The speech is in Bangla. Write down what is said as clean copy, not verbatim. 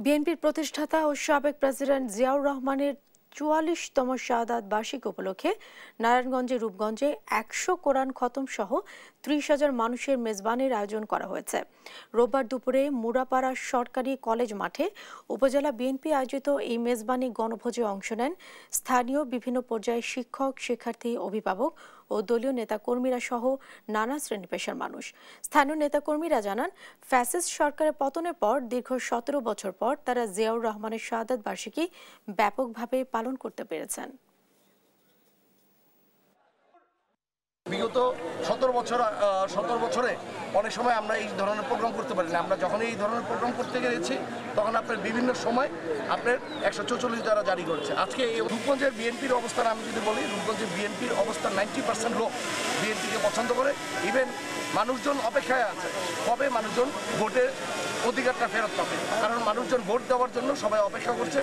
বিএনপির প্রতিষ্ঠাতা ও সাবেক প্রেসিডেন্ট জিয়াউর রহমানের ৪৪তম শাহাদাত বার্ষিকী উপলক্ষে নারায়ণগঞ্জের রূপগঞ্জে ১০০ কোরআন খতম সহ ৩০,০০০ মানুষের মেজবানির আয়োজন করা হয়েছে। রোববার দুপুরে মুরাপাড়া সরকারি কলেজ মাঠে উপজেলা বিএনপি আয়োজিত এই মেজবানি গণভোজে অংশ নেন স্থানীয় বিভিন্ন পর্যায়ের শিক্ষক, শিক্ষার্থী, অভিভাবক ও দলীয় নেতাকর্মীরা সহ নানা শ্রেণী পেশার মানুষ। স্থানীয় নেতাকর্মীরা জানান, ফ্যাসিস্ট সরকারের পতনের পর দীর্ঘ ১৭ বছর পর তারা জিয়াউর রহমানের শাহাদাত বার্ষিকী ব্যাপকভাবে পালন করতে পেরেছেন। বিগত ১৭ বছরে অনেক সময় আমরা এই ধরনের প্রোগ্রাম করতে পারি না। আমরা যখন এই ধরনের প্রোগ্রাম করতে গেছি তখন আপনার বিভিন্ন সময় আপনার ১৪৪ দ্বারা জারি করেছে। আজকে এই রূপগঞ্জের বিএনপির অবস্থান আমি যদি বলি, রূপগঞ্জের বিএনপির অবস্থান 90% লোক বিএনপিকে পছন্দ করে। ইভেন মানুষজন অপেক্ষায় আছে কবে মানুষজন ভোটের অধিকারটা ফেরত পাবে, কারণ মানুষজন ভোট দেওয়ার জন্য সবাই অপেক্ষা করছে।